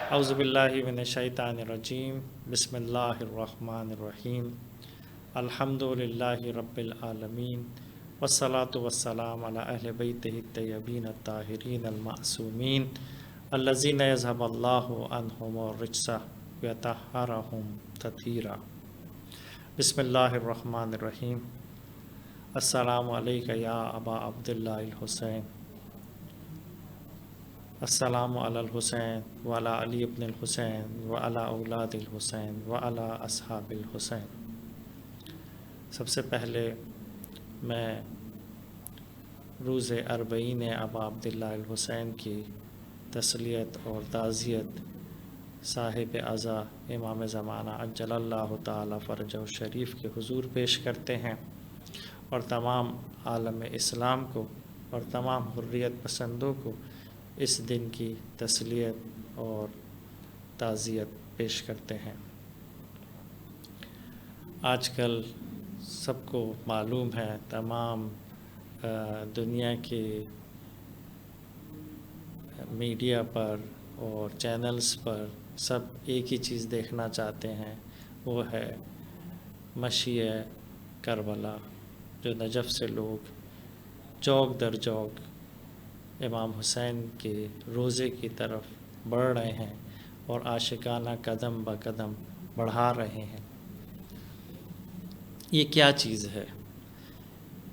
اعوذ باللہ من الشیطان الرجیم بسم اللہ الرحمن الرحیم الحمد للہ رب العالمین والصلاة والسلام علی اہل بیتہ الطیبین الطاہرین المعصومین الذین یذھب اللہ عنہم الرجس ویطہرہم تطہیرا۔ بسم اللہ الرحمن الرحیم۔ السلام علیکہ یا ابا عبداللہ الحسین، السلام علی الحسین وعلی علی ابن الحسین وعلی اولاد الحسین وعلی اصحاب الحسین۔ سب سے پہلے میں روز اربعین ابا عبداللہ الحسین کی تسلیت اور تعزیت صاحب عزا امام زمانہ عجل اللہ تعالی فرجہ الشریف کے حضور پیش کرتے ہیں، اور تمام عالم اسلام کو اور تمام حریت پسندوں کو اس دن کی تسلیت اور تعزیت پیش کرتے ہیں۔ آج کل سب کو معلوم ہے، تمام دنیا کے میڈیا پر اور چینلز پر سب ایک ہی چیز دیکھنا چاہتے ہیں، وہ ہے مشیع کربلا، جو نجف سے لوگ چوک در چوک امام حسین کے روضے کی طرف بڑھ رہے ہیں اور عاشقانہ قدم بہ قدم بڑھا رہے ہیں۔ یہ کیا چیز ہے؟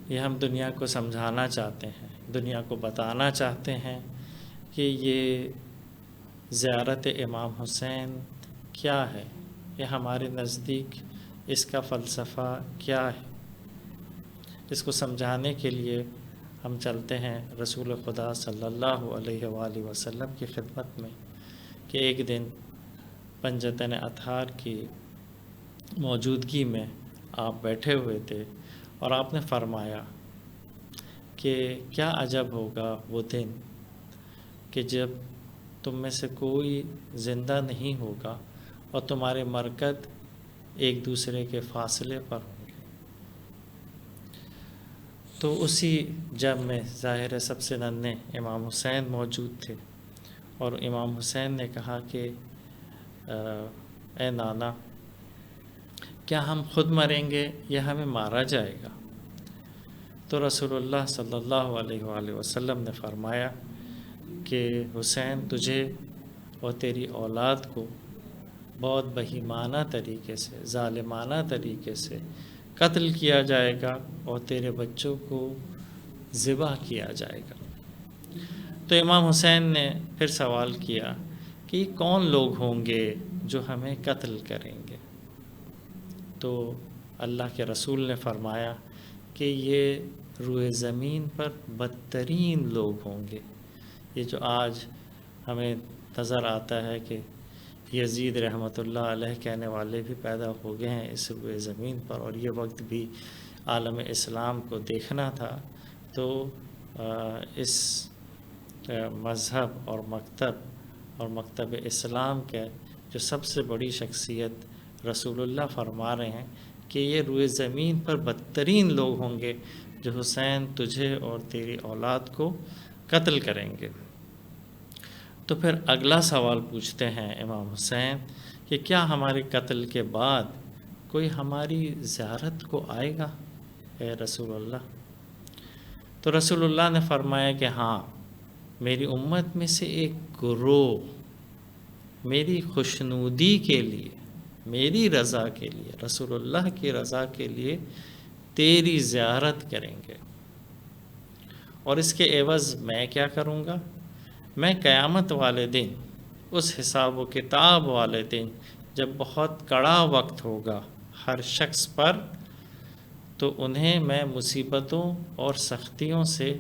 یہ ہم دنیا کو سمجھانا چاہتے ہیں، دنیا کو بتانا چاہتے ہیں کہ یہ زیارت امام حسین کیا ہے، یہ ہمارے نزدیک اس کا فلسفہ کیا ہے۔ اس کو سمجھانے کے لیے ہم چلتے ہیں رسول خدا صلی اللہ علیہ وآلہ وسلم کی خدمت میں، کہ ایک دن پنجتن اطہار کی موجودگی میں آپ بیٹھے ہوئے تھے، اور آپ نے فرمایا کہ کیا عجب ہوگا وہ دن کہ جب تم میں سے کوئی زندہ نہیں ہوگا اور تمہارے مرکز ایک دوسرے کے فاصلے پر ہوں۔ تو اسی جب میں ظاہر سب سے ننھے امام حسین موجود تھے، اور امام حسین نے کہا کہ اے نانا، کیا ہم خود مریں گے یا ہمیں مارا جائے گا؟ تو رسول اللہ صلی اللہ علیہ وآلہ وسلم نے فرمایا کہ حسین، تجھے اور تیری اولاد کو بہت بہیمانہ طریقے سے، ظالمانہ طریقے سے قتل کیا جائے گا، اور تیرے بچوں کو ذبح کیا جائے گا۔ تو امام حسین نے پھر سوال کیا کہ یہ کون لوگ ہوں گے جو ہمیں قتل کریں گے؟ تو اللہ کے رسول نے فرمایا کہ یہ روئے زمین پر بدترین لوگ ہوں گے۔ یہ جو آج ہمیں نظر آتا ہے کہ یزید رحمۃ اللہ علیہ کہنے والے بھی پیدا ہو گئے ہیں اس روئے زمین پر، اور یہ وقت بھی عالم اسلام کو دیکھنا تھا، تو اس مذہب اور مکتب اسلام کے جو سب سے بڑی شخصیت رسول اللہ فرما رہے ہیں کہ یہ روئے زمین پر بدترین لوگ ہوں گے جو حسین تجھے اور تیری اولاد کو قتل کریں گے۔ تو پھر اگلا سوال پوچھتے ہیں امام حسین کہ کیا ہمارے قتل کے بعد کوئی ہماری زیارت کو آئے گا اے رسول اللہ؟ تو رسول اللہ نے فرمایا کہ ہاں، میری امت میں سے ایک گروہ میری خوشنودی کے لیے، میری رضا کے لیے، رسول اللہ کی رضا کے لیے تیری زیارت کریں گے، اور اس کے عوض میں کیا کروں گا؟ میں قیامت والے دن، اس حساب و کتاب والے دن جب بہت کڑا وقت ہوگا ہر شخص پر، تو انہیں میں مصیبتوں اور سختیوں سے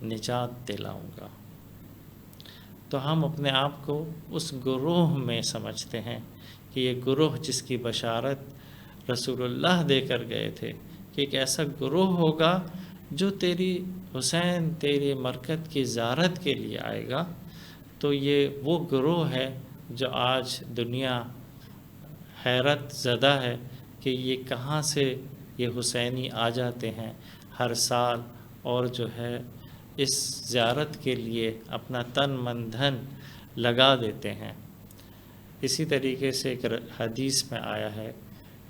نجات دلاؤں گا۔ تو ہم اپنے آپ کو اس گروہ میں سمجھتے ہیں کہ یہ گروہ جس کی بشارت رسول اللہ دے کر گئے تھے کہ ایک ایسا گروہ ہوگا جو تیری حسین، تیرے مرکز کی زیارت کے لیے آئے گا۔ تو یہ وہ گروہ ہے جو آج دنیا حیرت زدہ ہے کہ یہ کہاں سے یہ حسینی آ جاتے ہیں ہر سال، اور جو ہے اس زیارت کے لیے اپنا تن من دھن لگا دیتے ہیں۔ اسی طریقے سے ایک حدیث میں آیا ہے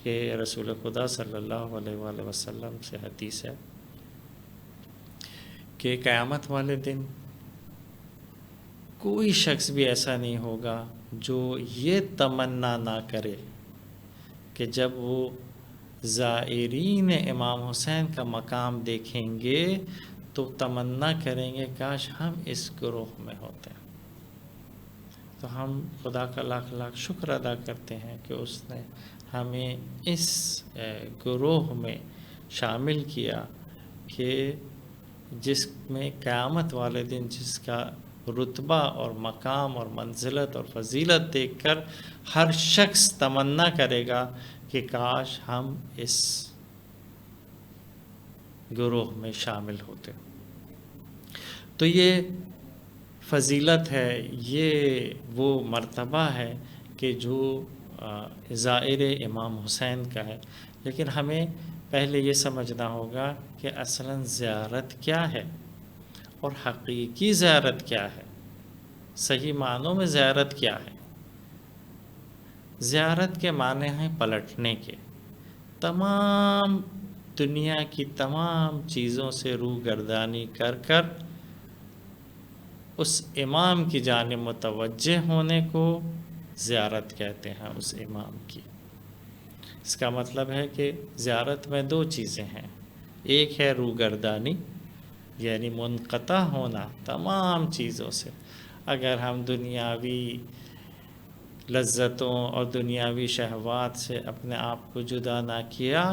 کہ رسول خدا صلی اللہ علیہ وآلہ وسلم سے حدیث ہے کہ قیامت والے دن کوئی شخص بھی ایسا نہیں ہوگا جو یہ تمنا نہ کرے کہ جب وہ زائرین امام حسین کا مقام دیکھیں گے تو تمنا کریں گے کاش ہم اس گروہ میں ہوتے ہیں۔ تو ہم خدا کا لاکھ لاکھ شکر ادا کرتے ہیں کہ اس نے ہمیں اس گروہ میں شامل کیا کہ جس میں قیامت والے دن جس کا رتبہ اور مقام اور منزلت اور فضیلت دیکھ کر ہر شخص تمنا کرے گا کہ کاش ہم اس گروہ میں شامل ہوتے۔ تو یہ فضیلت ہے، یہ وہ مرتبہ ہے کہ جو زائر امام حسین کا ہے۔ لیکن ہمیں پہلے یہ سمجھنا ہوگا کہ اصلاً زیارت کیا ہے اور حقیقی زیارت کیا ہے، صحیح معنوں میں زیارت کیا ہے۔ زیارت کے معنی ہیں پلٹنے کے، تمام دنیا کی تمام چیزوں سے روگردانی کر کر اس امام کی جانب متوجہ ہونے کو زیارت کہتے ہیں، اس امام کی۔ اس کا مطلب ہے کہ زیارت میں دو چیزیں ہیں، ایک ہے روگردانی یعنی منقطع ہونا تمام چیزوں سے۔ اگر ہم دنیاوی لذتوں اور دنیاوی شہوات سے اپنے آپ کو جدا نہ کیا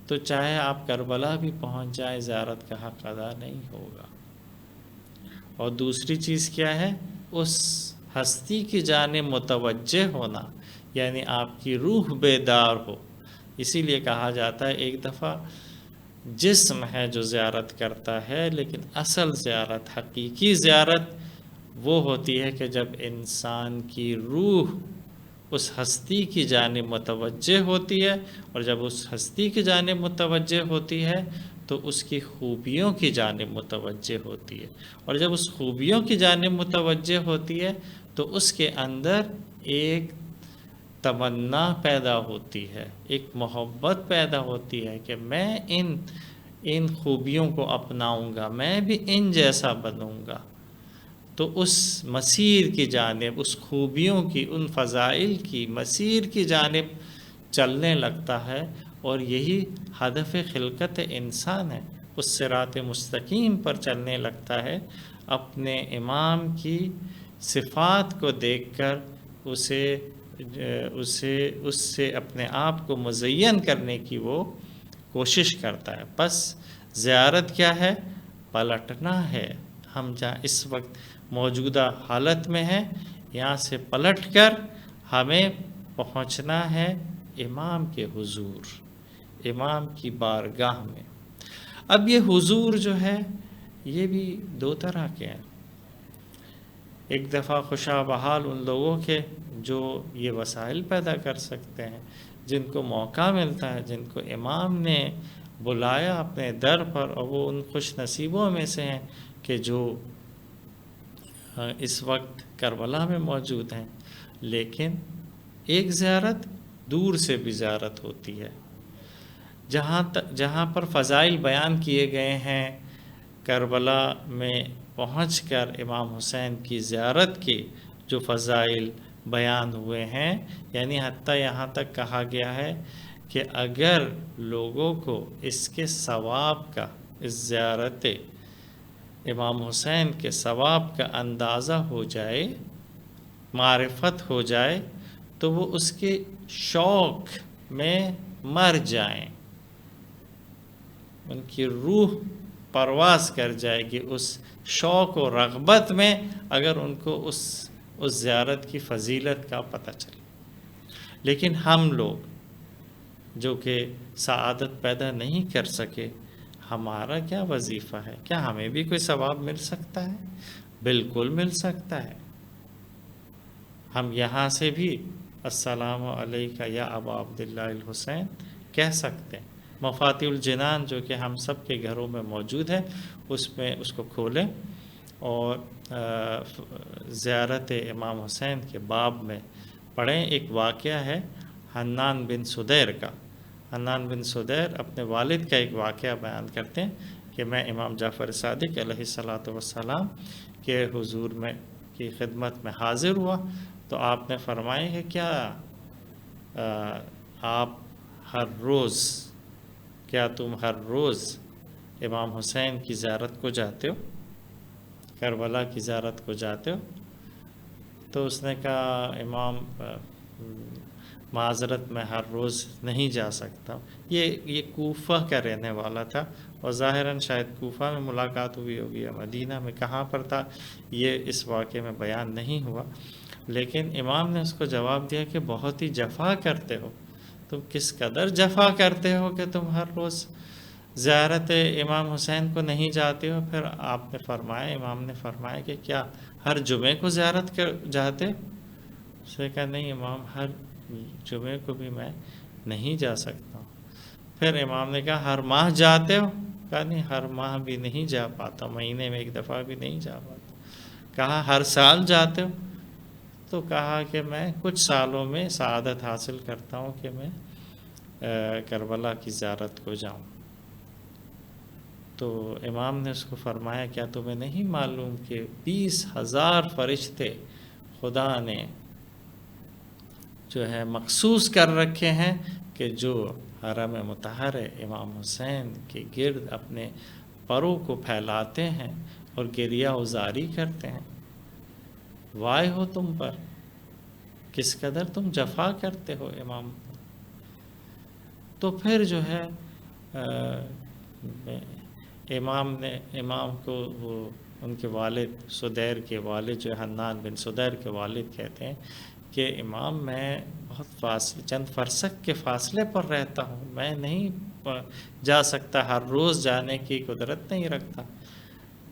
تو چاہے آپ کربلا بھی پہنچ جائیں زیارت کا حق ادا نہیں ہوگا۔ اور دوسری چیز کیا ہے؟ اس ہستی کی جانب متوجہ ہونا، یعنی آپ کی روح بیدار ہو۔ اسی لیے کہا جاتا ہے ایک دفعہ جسم ہے جو زیارت کرتا ہے، لیکن اصل زیارت، حقیقی زیارت وہ ہوتی ہے کہ جب انسان کی روح اس ہستی کی جانب متوجہ ہوتی ہے، اور جب اس ہستی کی جانب متوجہ ہوتی ہے تو اس کی خوبیوں کی جانب متوجہ ہوتی ہے، اور جب اس خوبیوں کی جانب متوجہ ہوتی ہے تو اس کے اندر ایک تمنا پیدا ہوتی ہے، ایک محبت پیدا ہوتی ہے کہ میں ان خوبیوں کو اپناؤں گا، میں بھی ان جیسا بنوں گا۔ تو اس مسیر کی جانب، اس خوبیوں کی، ان فضائل کی مسیر کی جانب چلنے لگتا ہے، اور یہی ہدف خلقت انسان ہے، اس صراط مستقیم پر چلنے لگتا ہے، اپنے امام کی صفات کو دیکھ کر اس سے اپنے آپ کو مزین کرنے کی وہ کوشش کرتا ہے۔ بس زیارت کیا ہے؟ پلٹنا ہے۔ ہم جہاں اس وقت موجودہ حالت میں ہیں، یہاں سے پلٹ کر ہمیں پہنچنا ہے امام کے حضور، امام کی بارگاہ میں۔ اب یہ حضور جو ہے یہ بھی دو طرح کے ہیں۔ ایک دفعہ خوشا بحال ان لوگوں کے جو یہ وسائل پیدا کر سکتے ہیں، جن کو موقع ملتا ہے، جن کو امام نے بلایا اپنے در پر، اور وہ ان خوش نصیبوں میں سے ہیں کہ جو اس وقت کربلا میں موجود ہیں۔ لیکن ایک زیارت دور سے بھی زیارت ہوتی ہے، جہاں پر فضائل بیان کیے گئے ہیں، کربلا میں پہنچ کر امام حسین کی زیارت کے جو فضائل بیان ہوئے ہیں، یعنی حتیٰ یہاں تک کہا گیا ہے کہ اگر لوگوں کو اس کے ثواب کا، اس زیارت امام حسین کے ثواب کا اندازہ ہو جائے، معرفت ہو جائے، تو وہ اس کے شوق میں مر جائیں، ان کی روح پرواز کر جائے گی اس شوق و رغبت میں، اگر ان کو اس زیارت کی فضیلت کا پتہ چلے۔ لیکن ہم لوگ جو کہ سعادت پیدا نہیں کر سکے، ہمارا کیا وظیفہ ہے؟ کیا ہمیں بھی کوئی ثواب مل سکتا ہے؟ بالکل مل سکتا ہے۔ ہم یہاں سے بھی السلام علیکہ یا ابا عبداللہ الحسین کہہ سکتے ہیں۔ مفاتیح الجنان جو کہ ہم سب کے گھروں میں موجود ہے، اس کو کھولیں اور زیارت امام حسین کے باب میں پڑھیں، ایک واقعہ ہے حنان بن سدیر کا۔ حنان بن سدیر اپنے والد کا ایک واقعہ بیان کرتے ہیں کہ میں امام جعفر صادق علیہ الصلاۃ والسلام کے حضور میں کی خدمت میں حاضر ہوا، تو آپ نے فرمایا کہ کیا آپ ہر روز، کیا تم ہر روز امام حسین کی زیارت کو جاتے ہو، کربلا کی زیارت کو جاتے ہو؟ تو اس نے کہا امام معذرت میں ہر روز نہیں جا سکتا۔ یہ کوفہ کا رہنے والا تھا، اور ظاہراً شاید کوفہ میں ملاقات ہوئی ہوگی یا مدینہ میں، کہاں پر تھا یہ اس واقعے میں بیان نہیں ہوا، لیکن امام نے اس کو جواب دیا کہ بہت ہی جفا کرتے ہو، تم کس قدر جفا کرتے ہو کہ تم ہر روز زیارت امام حسین کو نہیں جاتے ہو۔ پھر آپ نے فرمایا، امام نے فرمایا کہ کیا ہر جمعے کو زیارت جاتے؟ اس نے کہا نہیں امام، ہر جمعے کو بھی میں نہیں جا سکتا ہوں۔ پھر امام نے کہا ہر ماہ جاتے ہو؟ کہا نہیں، ہر ماہ بھی نہیں جا پاتا، مہینے میں ایک دفعہ بھی نہیں جا پاتا۔ کہا ہر سال جاتے ہو؟ تو کہا کہ میں کچھ سالوں میں سعادت حاصل کرتا ہوں کہ میں کربلا کی زیارت کو جاؤں۔ تو امام نے اس کو فرمایا کیا تمہیں نہیں معلوم کہ 20,000 فرشتے خدا نے جو ہے مخصوص کر رکھے ہیں کہ جو حرم مطہر امام حسین کے گرد اپنے پروں کو پھیلاتے ہیں اور گریہ ازاری کرتے ہیں؟ وائے ہو تم پر، کس قدر تم جفا کرتے ہو امام۔ تو پھر جو ہے امام کو وہ ان کے والد سدیر کے والد جو حنان بن سدیر کے والد کہتے ہیں کہ امام میں بہت چند فرسخ کے فاصلے پر رہتا ہوں، میں نہیں جا سکتا، ہر روز جانے کی قدرت نہیں رکھتا۔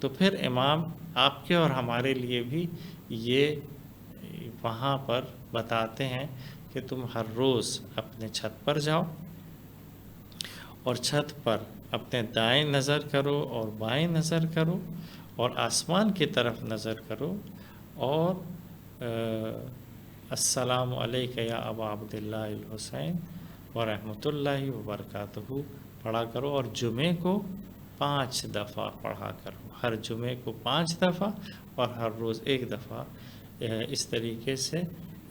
تو پھر امام آپ کے اور ہمارے لیے بھی یہ وہاں پر بتاتے ہیں کہ تم ہر روز اپنے چھت پر جاؤ، اور چھت پر اپنے دائیں نظر کرو اور بائیں نظر کرو اور آسمان کی طرف نظر کرو، اور السلام علیک یا ابا عبداللہ الحسین ورحمۃ اللہ وبرکاتہ پڑھا کرو، اور جمعے کو 5 دفعہ پڑھا کرو، ہر جمعے کو 5 دفعہ اور ہر روز 1 دفعہ اس طریقے سے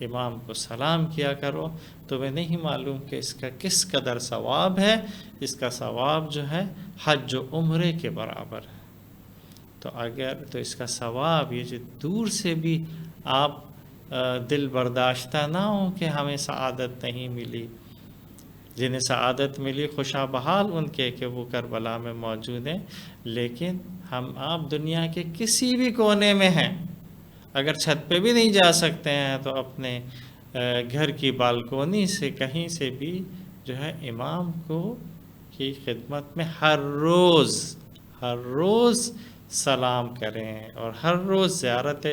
امام کو سلام کیا کرو۔ تمہیں نہیں معلوم کہ اس کا کس قدر ثواب ہے؟ اس کا ثواب جو ہے حج و عمرے کے برابر ہے۔ تو اس کا ثواب یہ جو دور سے بھی آپ دل برداشتہ نہ ہو کہ ہمیں سعادت نہیں ملی، جنہیں سعادت ملی خوشا بحال ان کے کہ وہ کربلا میں موجود ہیں، لیکن آپ دنیا کے کسی بھی کونے میں ہیں، اگر چھت پہ بھی نہیں جا سکتے ہیں تو اپنے گھر کی بالکونی سے کہیں سے بھی جو ہے امام کی خدمت میں ہر روز سلام کریں اور ہر روز زیارت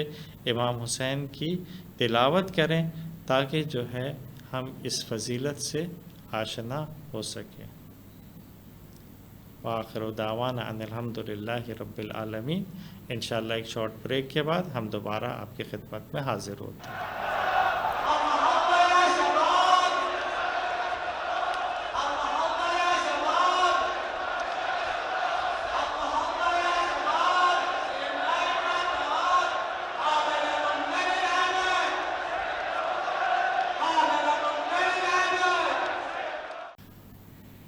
امام حسین کی تلاوت کریں، تاکہ جو ہے ہم اس فضیلت سے آشنا ہو سکیں۔ وآخر دعوانا ان الحمدللہ رب العالمین۔ انشاءاللہ ایک شارٹ بریک کے بعد ہم دوبارہ آپ کی خدمت میں حاضر ہوتے ہیں۔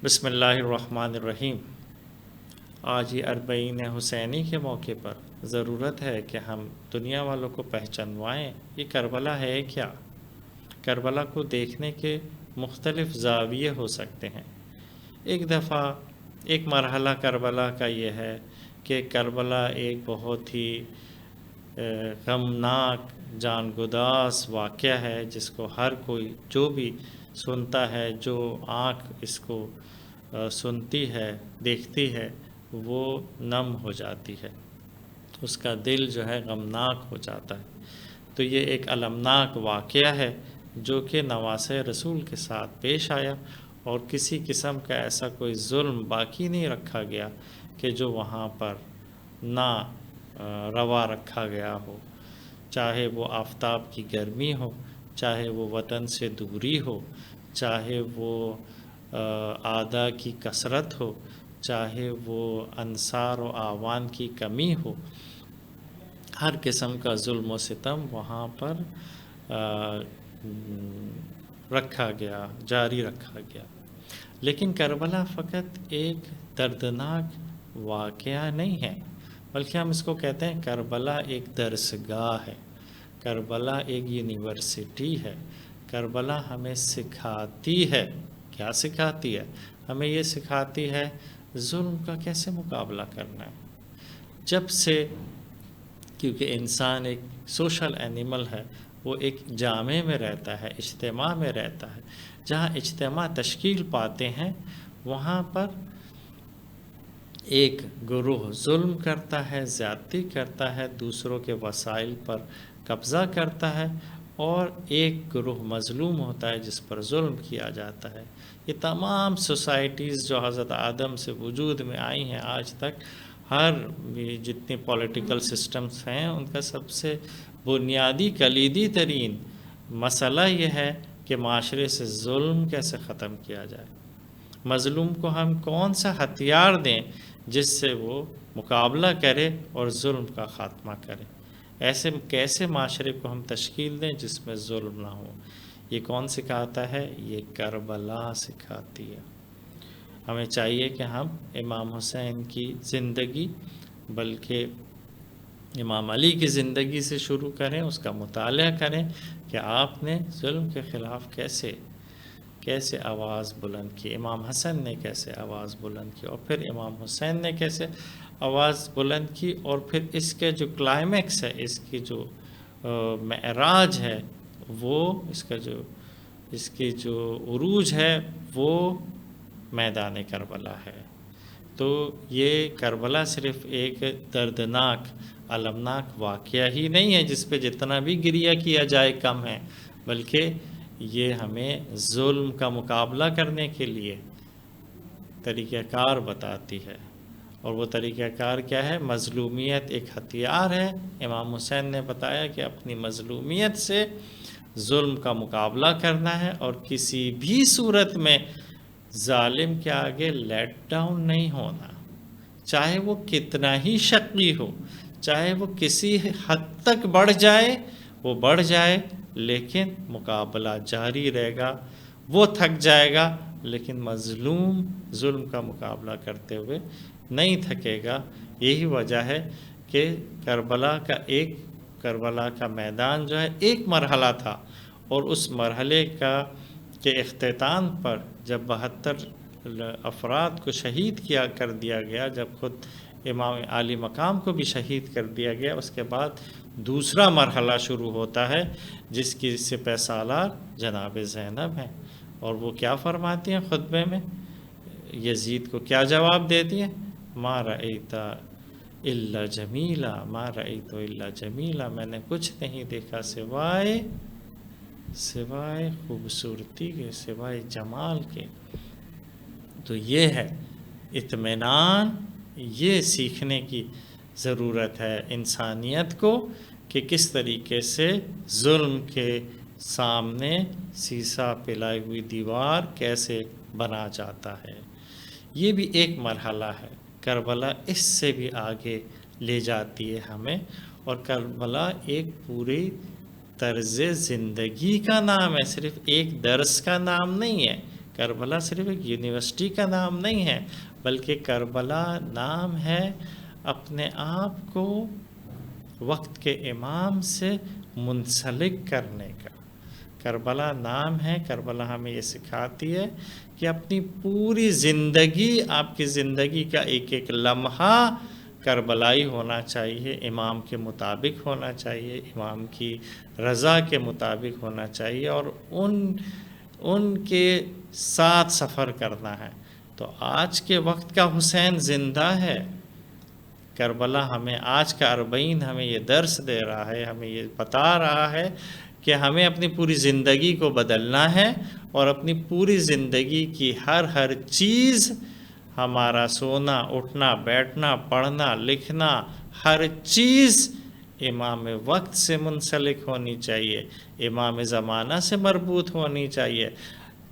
بسم اللہ الرحمن الرحیم۔ آج یہ اربعین حسینی کے موقع پر ضرورت ہے کہ ہم دنیا والوں کو پہچانوائیں یہ کربلا ہے کیا۔ کربلا کو دیکھنے کے مختلف زاویے ہو سکتے ہیں۔ ایک دفعہ ایک مرحلہ کربلا کا یہ ہے کہ کربلا ایک بہت ہی غمناک جانگداز واقعہ ہے، جس کو ہر کوئی جو بھی سنتا ہے، جو آنکھ اس کو سنتی ہے دیکھتی ہے، وہ نم ہو جاتی ہے، اس کا دل جو ہے غمناک ہو جاتا ہے۔ تو یہ ایک المناک واقعہ ہے جو کہ نواسۂ رسول کے ساتھ پیش آیا، اور کسی قسم کا ایسا کوئی ظلم باقی نہیں رکھا گیا کہ جو وہاں پر نہ روا رکھا گیا ہو، چاہے وہ آفتاب کی گرمی ہو، چاہے وہ وطن سے دوری ہو، چاہے وہ اعداء کی کثرت ہو، چاہے وہ انصار و اعوان کی کمی ہو، ہر قسم کا ظلم و ستم وہاں پر رکھا گیا، جاری رکھا گیا۔ لیکن کربلا فقط ایک دردناک واقعہ نہیں ہے، بلکہ ہم اس کو کہتے ہیں کربلا ایک درسگاہ ہے، کربلا ایک یونیورسٹی ہے۔ کربلا ہمیں سکھاتی ہے، کیا سکھاتی ہے؟ ہمیں یہ سکھاتی ہے ظلم کا کیسے مقابلہ کرنا ہے۔ جب سے، کیونکہ انسان ایک سوشل اینیمل ہے، وہ ایک جامع میں رہتا ہے، اجتماع میں رہتا ہے، جہاں اجتماع تشکیل پاتے ہیں وہاں پر ایک گروہ ظلم کرتا ہے، زیادتی کرتا ہے، دوسروں کے وسائل پر قبضہ کرتا ہے، اور ایک گروہ مظلوم ہوتا ہے جس پر ظلم کیا جاتا ہے۔ یہ تمام سوسائٹیز جو حضرت آدم سے وجود میں آئی ہیں آج تک، ہر جتنی پولیٹیکل سسٹمز ہیں ان کا سب سے بنیادی کلیدی ترین مسئلہ یہ ہے کہ معاشرے سے ظلم کیسے ختم کیا جائے، مظلوم کو ہم کون سا ہتھیار دیں جس سے وہ مقابلہ کرے اور ظلم کا خاتمہ کرے، ایسے کیسے معاشرے کو ہم تشکیل دیں جس میں ظلم نہ ہو۔ یہ کون سکھاتا ہے؟ یہ کربلا سکھاتی ہے۔ ہمیں چاہیے کہ ہم امام حسین کی زندگی، بلکہ امام علی کی زندگی سے شروع کریں، اس کا مطالعہ کریں کہ آپ نے ظلم کے خلاف کیسے آواز بلند کی، امام حسن نے کیسے آواز بلند کی، اور پھر امام حسین نے کیسے آواز بلند کی، اور پھر اس کے جو کلائمیکس ہے، اس کی جو معراج ہے، وہ اس کی جو عروج ہے وہ میدان کربلا ہے۔ تو یہ کربلا صرف ایک دردناک، المناک واقعہ ہی نہیں ہے جس پہ جتنا بھی گریہ کیا جائے کم ہے، بلکہ یہ ہمیں ظلم کا مقابلہ کرنے کے لیے طریقہ کار بتاتی ہے۔ اور وہ طریقہ کار کیا ہے؟ مظلومیت ایک ہتھیار ہے۔ امام حسین نے بتایا کہ اپنی مظلومیت سے ظلم کا مقابلہ کرنا ہے، اور کسی بھی صورت میں ظالم کے آگے لیٹ ڈاؤن نہیں ہونا، چاہے وہ کتنا ہی شقی ہو، چاہے وہ کسی حد تک بڑھ جائے، وہ بڑھ جائے، لیکن مقابلہ جاری رہے گا۔ وہ تھک جائے گا لیکن مظلوم ظلم کا مقابلہ کرتے ہوئے نہیں تھکے گا۔ یہی وجہ ہے کہ کربلا کا میدان جو ہے ایک مرحلہ تھا، اور اس مرحلے کے اختتام پر جب 72 افراد کو شہید کر دیا گیا، جب خود امام عالی مقام کو بھی شہید کر دیا گیا، اس کے بعد دوسرا مرحلہ شروع ہوتا ہے جس کی سپہ سالار جناب زینب ہیں، اور وہ کیا فرماتی ہیں خطبے میں؟ یزید کو کیا جواب دیتی ہیں؟ ما رأیت الا جمیلا، ما رأیت الا جمیلا، میں نے کچھ نہیں دیکھا سوائے خوبصورتی کے، سوائے جمال کے۔ تو یہ ہے اطمینان، یہ سیکھنے کی ضرورت ہے انسانیت کو کہ کس طریقے سے ظلم کے سامنے سیسا پلائی ہوئی دیوار کیسے بنا جاتا ہے۔ یہ بھی ایک مرحلہ ہے۔ کربلا اس سے بھی آگے لے جاتی ہے ہمیں، اور کربلا ایک پوری طرز زندگی کا نام ہے، صرف ایک درس کا نام نہیں ہے۔ کربلا صرف ایک یونیورسٹی کا نام نہیں ہے، بلکہ کربلا نام ہے اپنے آپ کو وقت کے امام سے منسلک کرنے کا۔ کربلا نام ہے، کربلا ہمیں یہ سکھاتی ہے کہ اپنی پوری زندگی، آپ کی زندگی کا ایک ایک لمحہ کربلائی ہونا چاہیے، امام کے مطابق ہونا چاہیے، امام کی رضا کے مطابق ہونا چاہیے، اور ان کے ساتھ سفر کرنا ہے۔ تو آج کے وقت کا حسین زندہ ہے۔ کربلا ہمیں آج کا 40 ہمیں یہ درس دے رہا ہے، ہمیں یہ بتا رہا ہے کہ ہمیں اپنی پوری زندگی کو بدلنا ہے، اور اپنی پوری زندگی کی ہر چیز، ہمارا سونا، اٹھنا، بیٹھنا، پڑھنا، لکھنا، ہر چیز امام وقت سے منسلک ہونی چاہیے، امام زمانہ سے مربوط ہونی چاہیے۔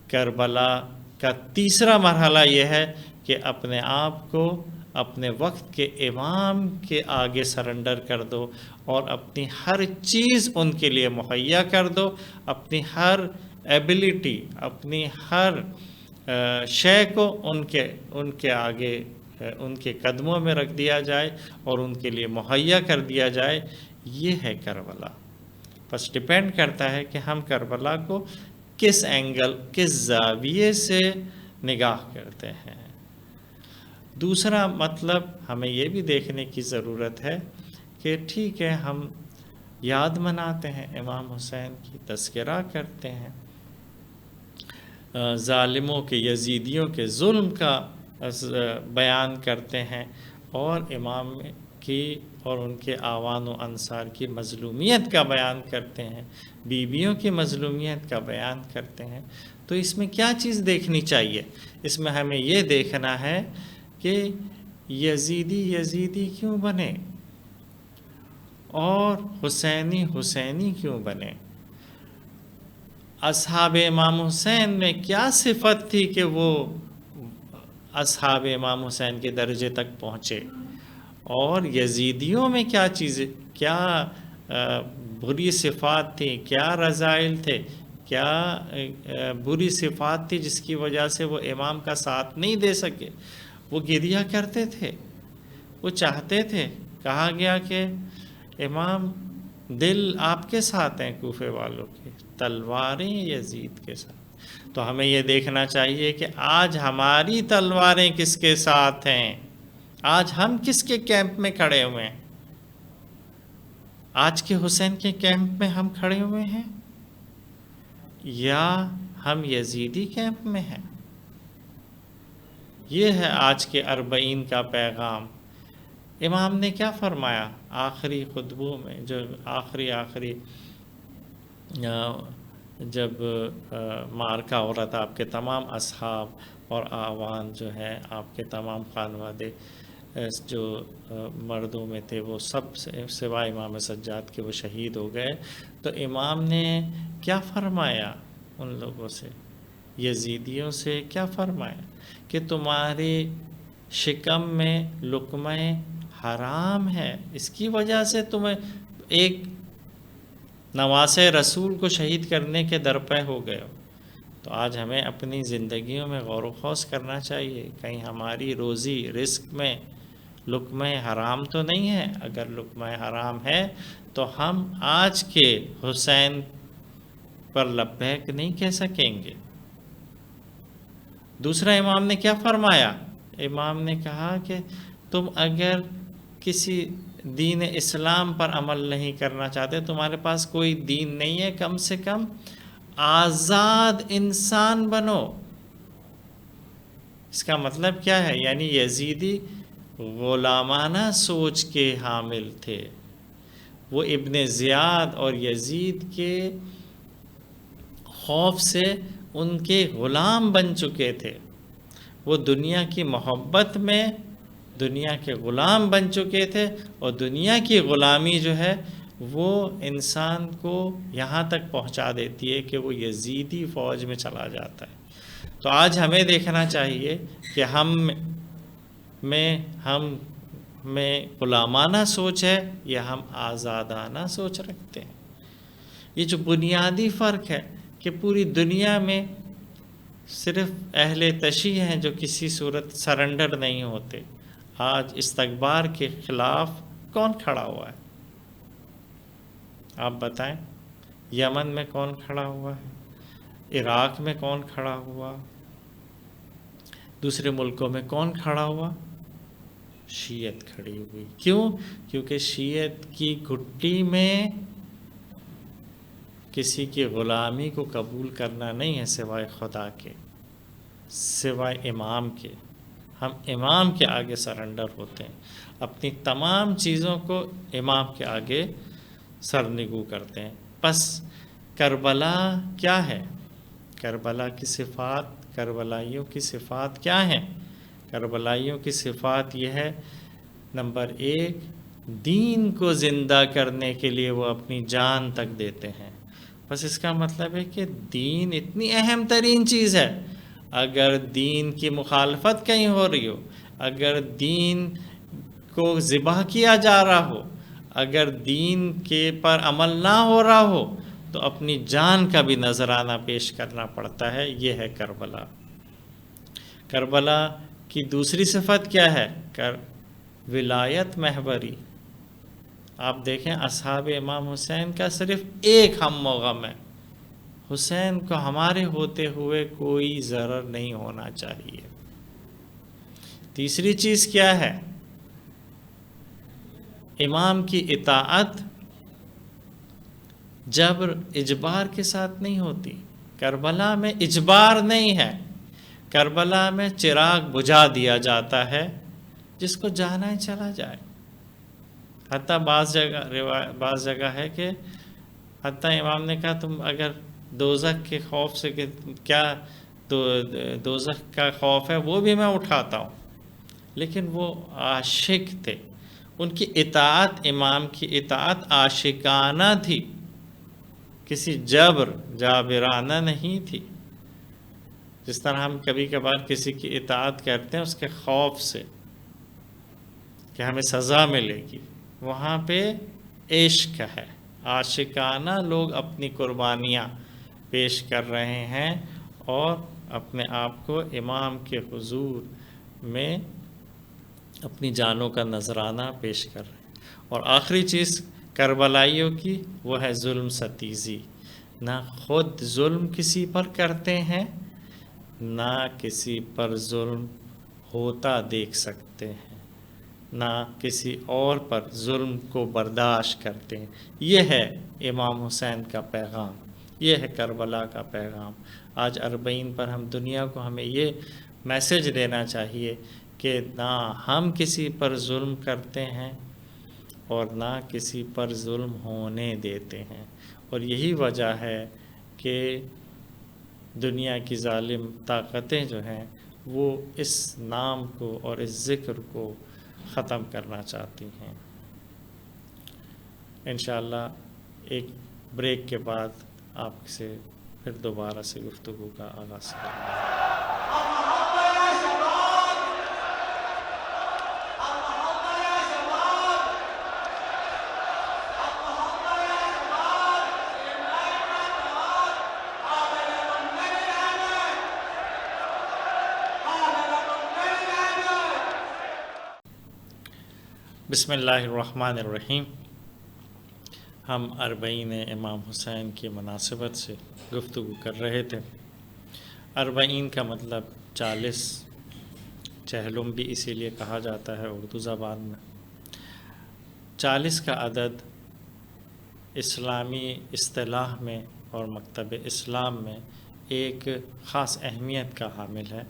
کربلا کا تیسرا مرحلہ یہ ہے کہ اپنے آپ کو اپنے وقت کے امام کے آگے سرنڈر کر دو اور اپنی ہر چیز ان کے لیے مہیا کر دو، اپنی ہر ایبیلٹی، اپنی ہر شے کو ان کے آگے، ان کے قدموں میں رکھ دیا جائے اور ان کے لیے مہیا کر دیا جائے۔ یہ ہے کربلا۔ بس ڈیپینڈ کرتا ہے کہ ہم کربلا کو کس اینگل، کس زاویے سے نگاہ کرتے ہیں۔ دوسرا مطلب ہمیں یہ بھی دیکھنے کی ضرورت ہے کہ ٹھیک ہے، ہم یاد مناتے ہیں امام حسین کی، تذکرہ کرتے ہیں، ظالموں کے، یزیدیوں کے ظلم کا بیان کرتے ہیں، اور امام کی اور ان کے اعوان و انصار کی مظلومیت کا بیان کرتے ہیں، بیویوں کی مظلومیت کا بیان کرتے ہیں۔ تو اس میں کیا چیز دیکھنی چاہیے؟ اس میں ہمیں یہ دیکھنا ہے کہ یزیدی کیوں بنے اور حسینی کیوں بنے؟ اصحاب امام حسین میں کیا صفت تھی کہ وہ اصحاب امام حسین کے درجے تک پہنچے، اور یزیدیوں میں کیا بری صفات تھی، کیا رذائل تھے، کیا بری صفات تھی جس کی وجہ سے وہ امام کا ساتھ نہیں دے سکے؟ وہ گریہ کرتے تھے، وہ چاہتے تھے، کہا گیا کہ امام دل آپ کے ساتھ ہیں کوفے والوں کے، تلواریں یزید کے ساتھ۔ تو ہمیں یہ دیکھنا چاہیے کہ آج ہماری تلواریں کس کے ساتھ ہیں، آج ہم کس کے کیمپ میں کھڑے ہوئے ہیں؟ آج کے حسین کے کیمپ میں ہم کھڑے ہوئے ہیں یا ہم یزیدی کیمپ میں ہیں؟ یہ ہے آج کے 40 کا پیغام۔ امام نے کیا فرمایا آخری خطبوں میں، جو آخری جب معرکہ ہو رہا تھا، آپ کے تمام اصحاب اور اعوان جو ہے، آپ کے تمام خانوادے جو مردوں میں تھے، وہ سب سوائے امام سجاد کے وہ شہید ہو گئے۔ تو امام نے کیا فرمایا ان لوگوں سے، یزیدیوں سے کیا فرمایا کہ تمہاری شکم میں لقمہ حرام ہے، اس کی وجہ سے تمہیں ایک نواسے رسول کو شہید کرنے کے درپے ہو گئے ہو۔ تو آج ہمیں اپنی زندگیوں میں غور و خوض کرنا چاہیے، کہیں ہماری روزی رزق میں لقمہ حرام تو نہیں ہے۔ اگر لقمہ حرام ہے تو ہم آج کے حسین پر لبیک نہیں کہہ سکیں گے۔ دوسرا امام نے کیا فرمایا؟ امام نے کہا کہ تم اگر کسی دین اسلام پر عمل نہیں کرنا چاہتے، تمہارے پاس کوئی دین نہیں ہے، کم سے کم آزاد انسان بنو۔ اس کا مطلب کیا ہے؟ یعنی یزیدی غلامانہ سوچ کے حامل تھے، وہ ابن زیاد اور یزید کے خوف سے ان کے غلام بن چکے تھے، وہ دنیا کی محبت میں دنیا کے غلام بن چکے تھے، اور دنیا کی غلامی جو ہے وہ انسان کو یہاں تک پہنچا دیتی ہے کہ وہ یزیدی فوج میں چلا جاتا ہے۔ تو آج ہمیں دیکھنا چاہیے کہ ہم میں غلامانہ سوچ ہے یا ہم آزادانہ سوچ رکھتے ہیں۔ یہ جو بنیادی فرق ہے کہ پوری دنیا میں صرف اہل تشیع ہیں جو کسی صورت سرنڈر نہیں ہوتے۔ آج استکبار کے خلاف کون کھڑا ہوا ہے؟ آپ بتائیں، یمن میں کون کھڑا ہوا ہے؟ عراق میں کون کھڑا ہوا؟ دوسرے ملکوں میں کون کھڑا ہوا؟ شیعت کھڑی ہوئی۔ کیوں؟ کیونکہ شیعت کی گھٹی میں کسی کی غلامی کو قبول کرنا نہیں ہے سوائے خدا کے، سوائے امام کے۔ ہم امام کے آگے سرنڈر ہوتے ہیں، اپنی تمام چیزوں کو امام کے آگے سرنگو کرتے ہیں۔ پس کربلا کیا ہے؟ کربلا کی صفات، کربلائیوں کی صفات کیا ہیں؟ کربلائیوں کی صفات یہ ہے، نمبر 1، دین کو زندہ کرنے کے لیے وہ اپنی جان تک دیتے ہیں۔ بس اس کا مطلب ہے کہ دین اتنی اہم ترین چیز ہے، اگر دین کی مخالفت کہیں ہو رہی ہو، اگر دین کو ذبح کیا جا رہا ہو، اگر دین کے پر عمل نہ ہو رہا ہو، تو اپنی جان کا بھی نذرانہ پیش کرنا پڑتا ہے۔ یہ ہے کربلا۔ کربلا کی دوسری صفت کیا ہے؟ ولایت محوری۔ آپ دیکھیں اصحاب امام حسین کا صرف ایک ہم و غم ہے، حسین کو ہمارے ہوتے ہوئے کوئی ضرر نہیں ہونا چاہیے۔ تیسری چیز کیا ہے؟ امام کی اطاعت جبر اجبار کے ساتھ نہیں ہوتی۔ کربلا میں اجبار نہیں ہے، کربلا میں چراغ بجھا دیا جاتا ہے، جس کو جانا ہے چلا جائے۔ حتیٰ بعض جگہ ہے کہ حتیٰ امام نے کہا تم اگر دوزخ کے خوف سے کہ کیا دوزخ کا خوف ہے وہ بھی میں اٹھاتا ہوں، لیکن وہ عاشق تھے، ان کی اطاعت، امام کی اطاعت عاشقانہ تھی، کسی جابرانہ نہیں تھی۔ جس طرح ہم کبھی کبھار کسی کی اطاعت کرتے ہیں اس کے خوف سے کہ ہمیں سزا ملے گی، وہاں پہ عشق ہے، عاشقانہ لوگ اپنی قربانیاں پیش کر رہے ہیں اور اپنے آپ کو امام کے حضور میں اپنی جانوں کا نذرانہ پیش کر رہے ہیں۔ اور آخری چیز کربلائیوں کی وہ ہے ظلم ستیزی۔ نہ خود ظلم کسی پر کرتے ہیں، نہ کسی پر ظلم ہوتا دیکھ سکتے ہیں، نہ کسی اور پر ظلم کو برداشت کرتے ہیں۔ یہ ہے امام حسین کا پیغام، یہ ہے کربلا کا پیغام۔ آج اربعین پر ہم دنیا کو ہمیں یہ میسج دینا چاہیے کہ نہ ہم کسی پر ظلم کرتے ہیں اور نہ کسی پر ظلم ہونے دیتے ہیں۔ اور یہی وجہ ہے کہ دنیا کی ظالم طاقتیں جو ہیں وہ اس نام کو اور اس ذکر کو ختم کرنا چاہتی ہیں۔ انشاءاللہ ایک بریک کے بعد آپ سے پھر دوبارہ سے گفتگو کا آغاز کریں گے۔ بسم اللہ الرحمن الرحیم۔ ہم اربعین امام حسین کی مناسبت سے گفتگو کر رہے تھے۔ اربعین کا مطلب 40، چہلم بھی اسی لیے کہا جاتا ہے اردو زبان میں۔ 40 کا عدد اسلامی اصطلاح میں اور مکتب اسلام میں ایک خاص اہمیت کا حامل ہے،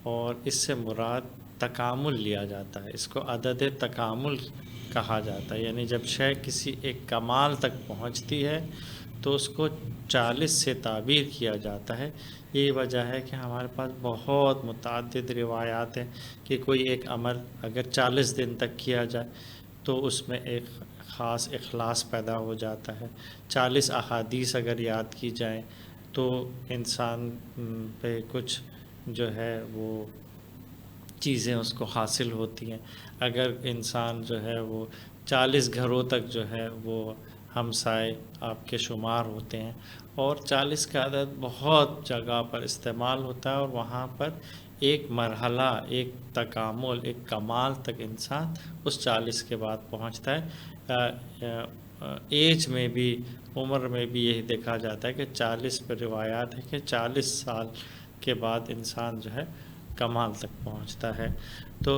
اور اس سے مراد تکامل لیا جاتا ہے۔ اس کو عدد تکامل کہا جاتا ہے، یعنی جب شے کسی ایک کمال تک پہنچتی ہے تو اس کو 40 سے تعبیر کیا جاتا ہے۔ یہی وجہ ہے کہ ہمارے پاس بہت متعدد روایات ہیں کہ کوئی ایک عمل اگر 40 دن تک کیا جائے تو اس میں ایک خاص اخلاص پیدا ہو جاتا ہے۔ 40 احادیث اگر یاد کی جائیں تو انسان پہ کچھ جو ہے وہ چیزیں اس کو حاصل ہوتی ہیں۔ اگر انسان جو ہے وہ 40 گھروں تک جو ہے وہ ہمسائے آپ کے شمار ہوتے ہیں، اور 40 کا عدد بہت جگہ پر استعمال ہوتا ہے، اور وہاں پر ایک مرحلہ، ایک تکامل، ایک کمال تک انسان اس 40 کے بعد پہنچتا ہے۔ ایج میں بھی، عمر میں بھی یہی دیکھا جاتا ہے کہ 40 پر روایات ہے کہ 40 سال کے بعد انسان جو ہے کمال تک پہنچتا ہے۔ تو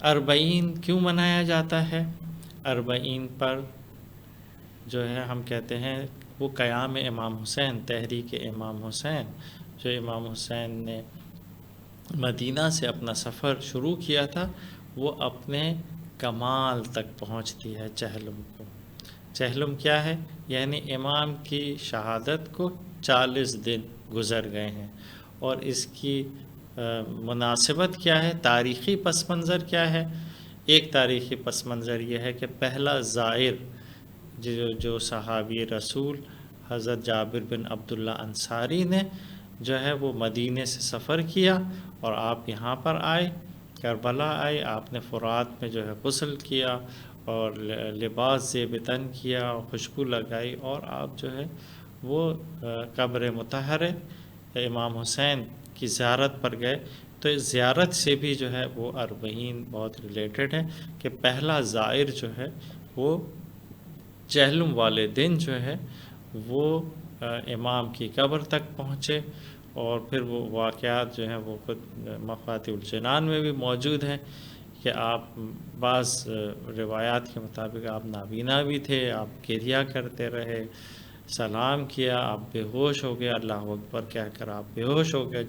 اربعین کیوں منایا جاتا ہے؟ اربعین پر جو ہے ہم کہتے ہیں وہ قیام امام حسین، تحریک امام حسین، جو امام حسین نے مدینہ سے اپنا سفر شروع کیا تھا، وہ اپنے کمال تک پہنچتی ہے چہلم کو۔ چہلم کیا ہے؟ یعنی امام کی شہادت کو 40 دن گزر گئے ہیں، اور اس کی مناسبت کیا ہے، تاریخی پس منظر کیا ہے؟ ایک تاریخی پس منظر یہ ہے کہ پہلا زائر جو صحابی رسول حضرت جابر بن عبداللہ انصاری نے جو ہے وہ مدینے سے سفر کیا اور آپ یہاں پر آئے، کربلا آئے، آپ نے فرات میں جو ہے غسل کیا اور لباس زیب تن کیا، خوشبو لگائی، اور آپ جو ہے وہ قبر مطہر امام حسین کی زیارت پر گئے۔ تو اس زیارت سے بھی جو ہے وہ اربعین بہت ریلیٹڈ ہے کہ پہلا زائر جو ہے وہ چہلم والے دن جو ہے وہ امام کی قبر تک پہنچے، اور پھر وہ واقعات جو ہیں وہ خود مفاتیح الجنان میں بھی موجود ہیں کہ آپ بعض روایات کے مطابق آپ نابینا بھی تھے، آپ گریہ کرتے رہے، سلام کیا، آپ بے ہوش ہو گئے، اللہ اکبر کہہ کر آپ بے ہوش ہو گئے۔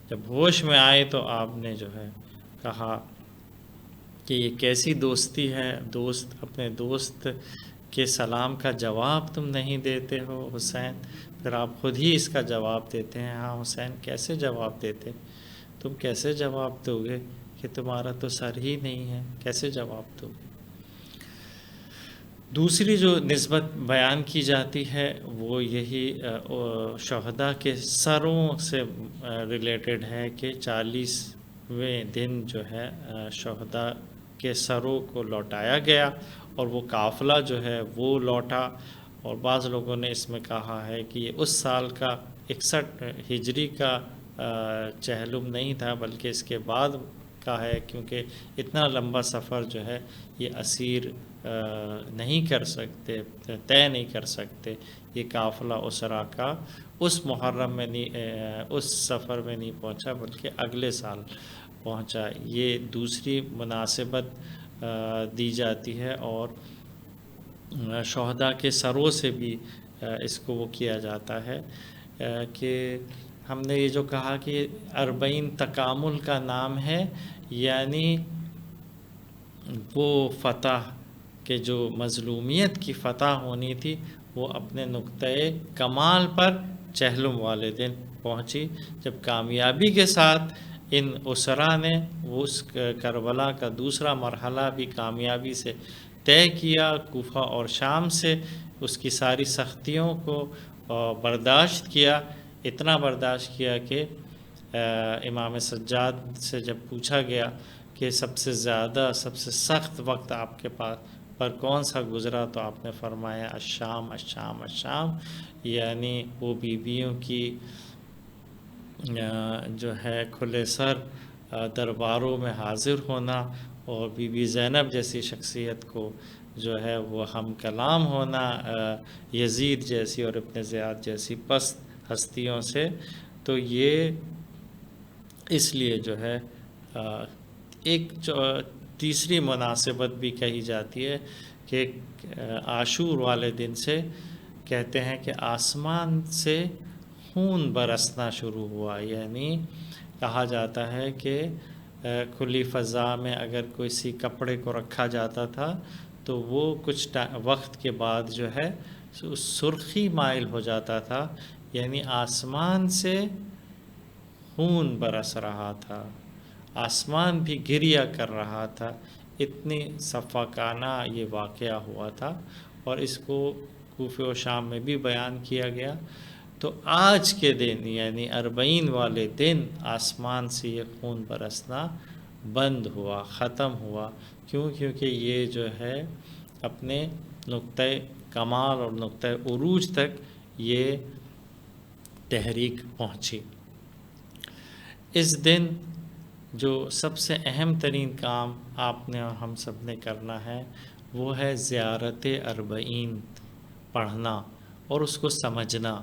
جب ہوش میں آئے تو آپ نے جو ہے کہا کہ یہ کیسی دوستی ہے، دوست اپنے دوست کے سلام کا جواب تم نہیں دیتے ہو حسین۔ پھر آپ خود ہی اس کا جواب دیتے ہیں، ہاں حسین کیسے جواب دیتے، تم کیسے جواب دو گے کہ تمہارا تو سر ہی نہیں ہے، کیسے جواب دو گے۔ دوسری جو نسبت بیان کی جاتی ہے وہ یہی شہداء کے سروں سے ریلیٹڈ ہے کہ 40ویں دن جو ہے شہداء کے سروں کو لوٹایا گیا اور وہ قافلہ جو ہے وہ لوٹا، اور بعض لوگوں نے اس میں کہا ہے کہ یہ اس سال کا 61 ہجری کا چہلم نہیں تھا بلکہ اس کے بعد کا ہے، کیونکہ اتنا لمبا سفر جو ہے یہ اسیر نہیں کر سکتے، طے نہیں کر سکتے۔ یہ قافلہ اسرا کا اس محرم میں نہیں، اس سفر میں نہیں پہنچا بلکہ اگلے سال پہنچا۔ یہ دوسری مناسبت دی جاتی ہے، اور شہداء کے سروں سے بھی اس کو وہ کیا جاتا ہے کہ ہم نے یہ جو کہا کہ اربعین تکامل کا نام ہے، یعنی وہ فتح کہ جو مظلومیت کی فتح ہونی تھی وہ اپنے نقطۂ کمال پر چہلم والے دن پہنچی، جب کامیابی کے ساتھ ان اسرا نے اس کربلا کا دوسرا مرحلہ بھی کامیابی سے طے کیا، کوفہ اور شام سے اس کی ساری سختیوں کو برداشت کیا، اتنا برداشت کیا کہ امام سجاد سے جب پوچھا گیا کہ سب سے زیادہ سب سے سخت وقت آپ کے پاس پر کون سا گزرا، تو آپ نے فرمایا الشام الشام الشام، یعنی وہ بیویوں کی جو ہے کھلے سر درباروں میں حاضر ہونا، اور بی بی زینب جیسی شخصیت کو جو ہے وہ ہم کلام ہونا یزید جیسی اور ابن زیاد جیسی پست ہستیوں سے، تو یہ اس لیے جو ہے ایک تیسری مناسبت بھی کہی جاتی ہے کہ عاشور والے دن سے کہتے ہیں کہ آسمان سے خون برسنا شروع ہوا، یعنی کہا جاتا ہے کہ کھلی فضا میں اگر کسی کپڑے کو رکھا جاتا تھا تو وہ کچھ وقت کے بعد جو ہے سرخی مائل ہو جاتا تھا، یعنی آسمان سے خون برس رہا تھا، آسمان بھی گریہ کر رہا تھا، اتنی صفاقانہ یہ واقعہ ہوا تھا، اور اس کو کوفہ و شام میں بھی بیان کیا گیا۔ تو آج کے دن یعنی اربعین والے دن آسمان سے یہ خون برسنا بند ہوا، ختم ہوا، کیونکہ یہ جو ہے اپنے نقطۂ کمال اور نقطۂ عروج تک یہ تحریک پہنچی۔ اس دن جو سب سے اہم ترین کام آپ نے اور ہم سب نے کرنا ہے وہ ہے زیارت اربعین پڑھنا اور اس کو سمجھنا،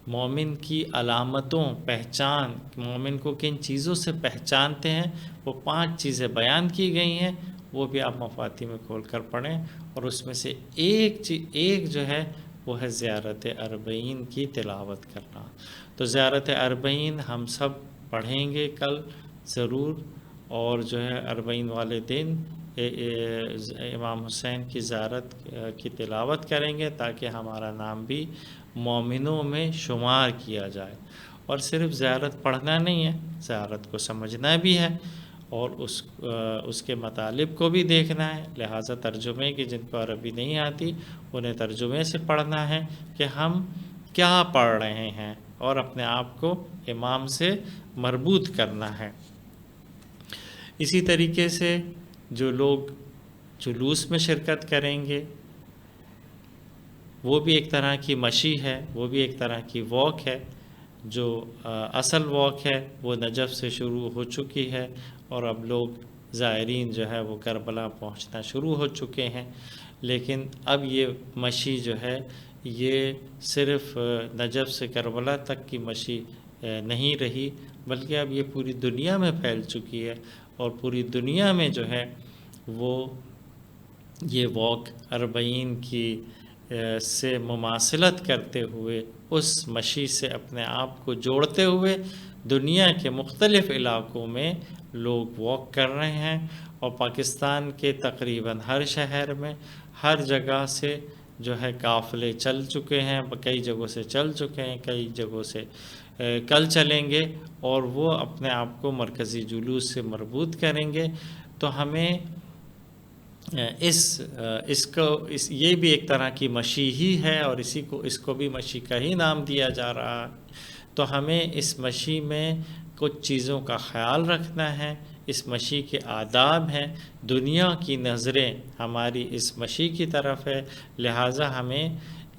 مومن کی علامتوں، پہچان، مومن کو کن چیزوں سے پہچانتے ہیں، وہ 5 چیزیں بیان کی گئی ہیں، وہ بھی آپ مفاتیح میں کھول کر پڑھیں، اور اس میں سے ایک جو ہے وہ ہے زیارت اربعین کی تلاوت کرنا۔ تو زیارت اربعین ہم سب پڑھیں گے کل ضرور، اور جو ہے اربعین والے دن امام حسین کی زیارت کی تلاوت کریں گے تاکہ ہمارا نام بھی مومنوں میں شمار کیا جائے۔ اور صرف زیارت پڑھنا نہیں ہے، زیارت کو سمجھنا بھی ہے، اور اس کے مطالب کو بھی دیکھنا ہے، لہٰذا ترجمے کی جن کو عربی نہیں آتی انہیں ترجمے سے پڑھنا ہے کہ ہم کیا پڑھ رہے ہیں، اور اپنے آپ کو امام سے مربوط کرنا ہے۔ اسی طریقے سے جو لوگ جلوس میں شرکت کریں گے وہ بھی ایک طرح کی مشی ہے، وہ بھی ایک طرح کی واک ہے۔ جو اصل واک ہے وہ نجف سے شروع ہو چکی ہے، اور اب لوگ زائرین جو ہے وہ کربلا پہنچنا شروع ہو چکے ہیں، لیکن اب یہ مشی جو ہے یہ صرف نجف سے کربلا تک کی مشی نہیں رہی، بلکہ اب یہ پوری دنیا میں پھیل چکی ہے، اور پوری دنیا میں جو ہے وہ یہ واک 40 کی سے مماثلت کرتے ہوئے اس مشی سے اپنے آپ کو جوڑتے ہوئے دنیا کے مختلف علاقوں میں لوگ واک کر رہے ہیں، اور پاکستان کے تقریباً ہر شہر میں ہر جگہ سے جو ہے قافلے چل چکے ہیں، کئی جگہوں سے چل چکے ہیں، کئی جگہوں سے کل چلیں گے، اور وہ اپنے آپ کو مرکزی جلوس سے مربوط کریں گے۔ تو ہمیں یہ بھی ایک طرح کی مشی ہی ہے، اور اس کو بھی مشی کا ہی نام دیا جا رہا ہے۔ تو ہمیں اس مشی میں کچھ چیزوں کا خیال رکھنا ہے، اس مشی کے آداب ہیں، دنیا کی نظریں ہماری اس مشی کی طرف ہے، لہٰذا ہمیں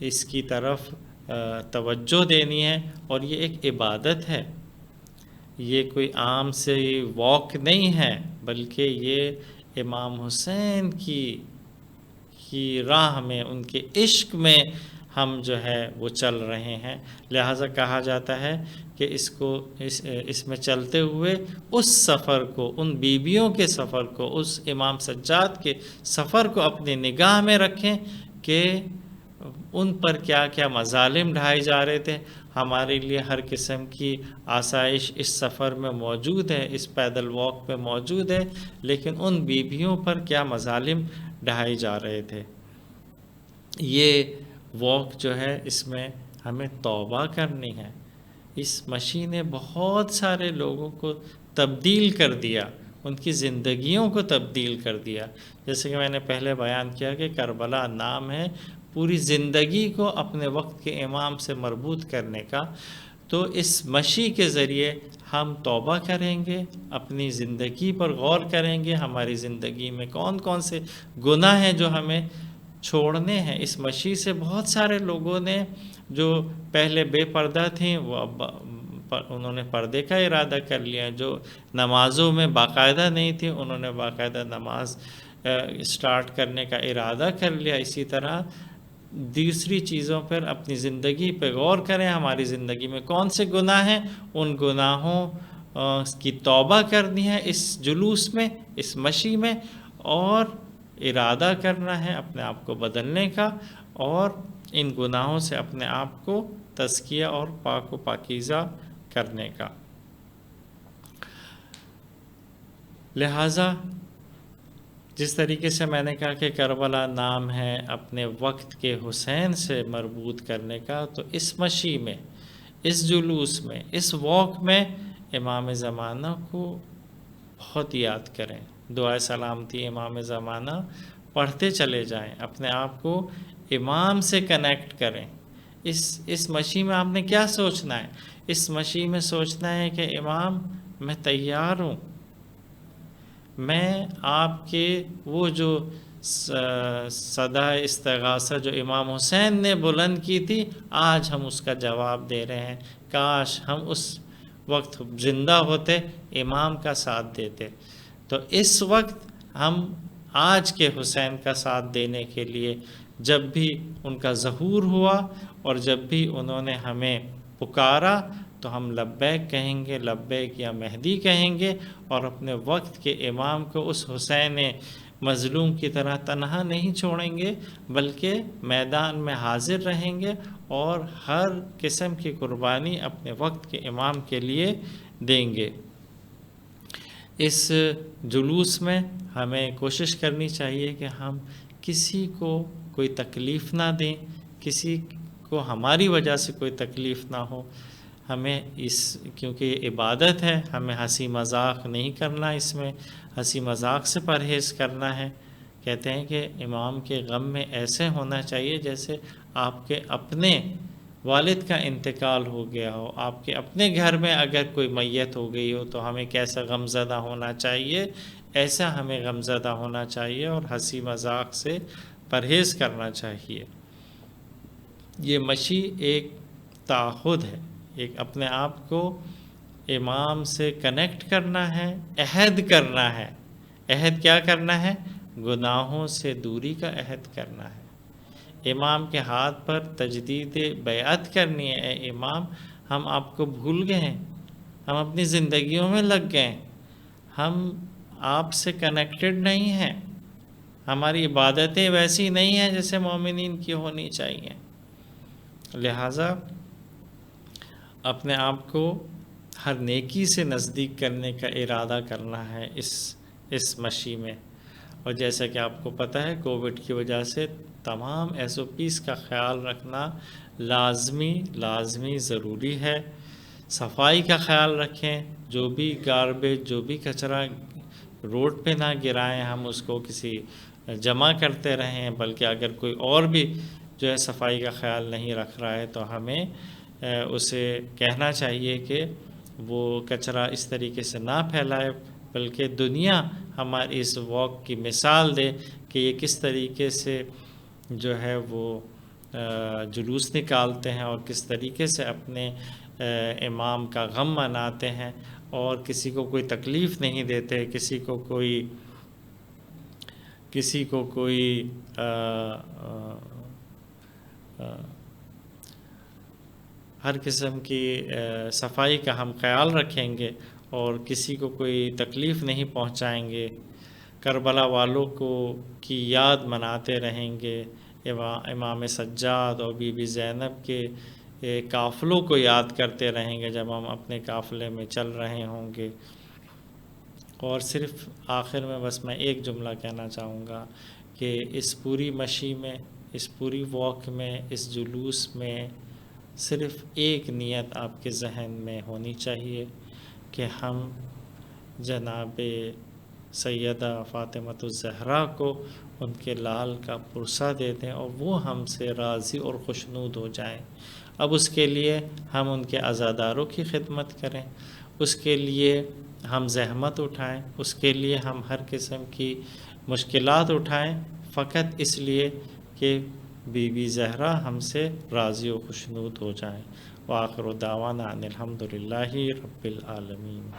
اس کی طرف توجہ دینی ہے، اور یہ ایک عبادت ہے، یہ کوئی عام سے واک نہیں ہے، بلکہ یہ امام حسین کی راہ میں، ان کے عشق میں ہم جو ہے وہ چل رہے ہیں، لہٰذا کہا جاتا ہے کہ اس میں چلتے ہوئے اس سفر کو، ان بیویوں کے سفر کو، اس امام سجاد کے سفر کو اپنی نگاہ میں رکھیں کہ ان پر کیا کیا مظالم ڈھائے جا رہے تھے۔ ہمارے لیے ہر قسم کی آسائش اس سفر میں موجود ہے، اس پیدل واک میں موجود ہے، لیکن ان بیویوں پر کیا مظالم ڈھائے جا رہے تھے۔ یہ واک جو ہے اس میں ہمیں توبہ کرنی ہے۔ اس مشی نے بہت سارے لوگوں کو تبدیل کر دیا، ان کی زندگیوں کو تبدیل کر دیا، جیسے کہ میں نے پہلے بیان کیا کہ کربلا نام ہے پوری زندگی کو اپنے وقت کے امام سے مربوط کرنے کا۔ تو اس مشی کے ذریعے ہم توبہ کریں گے، اپنی زندگی پر غور کریں گے، ہماری زندگی میں کون کون سے گناہ ہیں جو ہمیں چھوڑنے ہیں۔ اس مشی سے بہت سارے لوگوں نے جو پہلے بے پردہ تھیں وہ اب انہوں نے پردے کا ارادہ کر لیا، جو نمازوں میں باقاعدہ نہیں تھی انہوں نے باقاعدہ نماز سٹارٹ کرنے کا ارادہ کر لیا۔ اسی طرح دوسری چیزوں پر اپنی زندگی پہ غور کریں، ہماری زندگی میں کون سے گناہ ہیں، ان گناہوں کی توبہ کرنی ہے اس جلوس میں، اس مشی میں، اور ارادہ کرنا ہے اپنے آپ کو بدلنے کا، اور ان گناہوں سے اپنے آپ کو تزکیہ اور پاک و پاکیزہ کرنے کا۔ لہٰذا جس طریقے سے میں نے کہا کہ کربلا نام ہے اپنے وقت کے حسین سے مربوط کرنے کا، تو اس مشی میں، اس جلوس میں، اس واک میں امام زمانہ کو بہت یاد کریں، دعائے سلامتی امام زمانہ پڑھتے چلے جائیں، اپنے آپ کو امام سے کنیکٹ کریں۔ اس مشی میں آپ نے کیا سوچنا ہے؟ اس مشی میں سوچنا ہے کہ امام میں تیار ہوں، میں آپ کے وہ جو صدا استغاثہ جو امام حسین نے بلند کی تھی، آج ہم اس کا جواب دے رہے ہیں، کاش ہم اس وقت زندہ ہوتے، امام کا ساتھ دیتے۔ تو اس وقت ہم آج کے حسین کا ساتھ دینے کے لیے جب بھی ان کا ظہور ہوا اور جب بھی انہوں نے ہمیں پکارا تو ہم لبیک کہیں گے، لبیک یا مہدی کہیں گے، اور اپنے وقت کے امام کو اس حسین مظلوم کی طرح تنہا نہیں چھوڑیں گے، بلکہ میدان میں حاضر رہیں گے اور ہر قسم کی قربانی اپنے وقت کے امام کے لیے دیں گے۔ اس جلوس میں ہمیں کوشش کرنی چاہیے کہ ہم کسی کو کوئی تکلیف نہ دیں، کسی کو ہماری وجہ سے کوئی تکلیف نہ ہو، ہمیں کیونکہ یہ عبادت ہے، ہمیں ہنسی مذاق نہیں کرنا، اس میں ہنسی مذاق سے پرہیز کرنا ہے۔ کہتے ہیں کہ امام کے غم میں ایسے ہونا چاہیے جیسے آپ کے اپنے والد کا انتقال ہو گیا ہو، آپ کے اپنے گھر میں اگر کوئی میت ہو گئی ہو تو ہمیں کیسا غم زدہ ہونا چاہیے، ایسا ہمیں غم زدہ ہونا چاہیے اور ہنسی مذاق سے پرہیز کرنا چاہیے۔ یہ مشی ایک تعہد ہے، ایک اپنے آپ کو امام سے کنیکٹ کرنا ہے، عہد کرنا ہے۔ عہد کیا کرنا ہے؟ گناہوں سے دوری کا عہد کرنا ہے۔ امام کے ہاتھ پر تجدید بیعت کرنی ہے، اے امام ہم آپ کو بھول گئے ہیں، ہم اپنی زندگیوں میں لگ گئے ہیں، ہم آپ سے کنیکٹڈ نہیں ہیں، ہماری عبادتیں ویسی نہیں ہیں جیسے مومنین کی ہونی چاہیے۔ لہٰذا اپنے آپ کو ہر نیکی سے نزدیک کرنے کا ارادہ کرنا ہے اس مشی میں۔ اور جیسا کہ آپ کو پتہ ہے کووڈ کی وجہ سے تمام SOPs کا خیال رکھنا لازمی ضروری ہے۔ صفائی کا خیال رکھیں، جو بھی گاربیج، جو بھی کچرا روڈ پہ نہ گرائیں، ہم اس کو کسی جمع کرتے رہیں، بلکہ اگر کوئی اور بھی جو ہے صفائی کا خیال نہیں رکھ رہا ہے تو ہمیں اسے کہنا چاہیے کہ وہ کچرا اس طریقے سے نہ پھیلائے، بلکہ دنیا ہماری اس واک کی مثال دے کہ یہ کس طریقے سے جو ہے وہ جلوس نکالتے ہیں اور کس طریقے سے اپنے امام کا غم مناتے ہیں اور کسی کو کوئی تکلیف نہیں دیتے، کسی کو کوئی ہر قسم کی صفائی کا ہم خیال رکھیں گے اور کسی کو کوئی تکلیف نہیں پہنچائیں گے۔ کربلا والوں کی یاد مناتے رہیں گے، امام سجاد اور بی بی زینب کے قافلوں کو یاد کرتے رہیں گے جب ہم اپنے قافلے میں چل رہے ہوں گے۔ اور صرف آخر میں بس میں ایک جملہ کہنا چاہوں گا کہ اس پوری مشی میں، اس پوری واک میں، اس جلوس میں صرف ایک نیت آپ کے ذہن میں ہونی چاہیے کہ ہم جناب سیدہ فاطمۃ الزہرا کو ان کے لال کا پرسہ دے دیں اور وہ ہم سے راضی اور خوشنود ہو جائیں۔ اب اس کے لیے ہم ان کے عزاداروں کی خدمت کریں، اس کے لیے ہم زحمت اٹھائیں، اس کے لیے ہم ہر قسم کی مشکلات اٹھائیں، فقط اس لیے کہ بی بی زہرا ہم سے راضی و خوشنود ہو جائیں۔ وآخر دعوانا ان الحمد للہ رب العالمین۔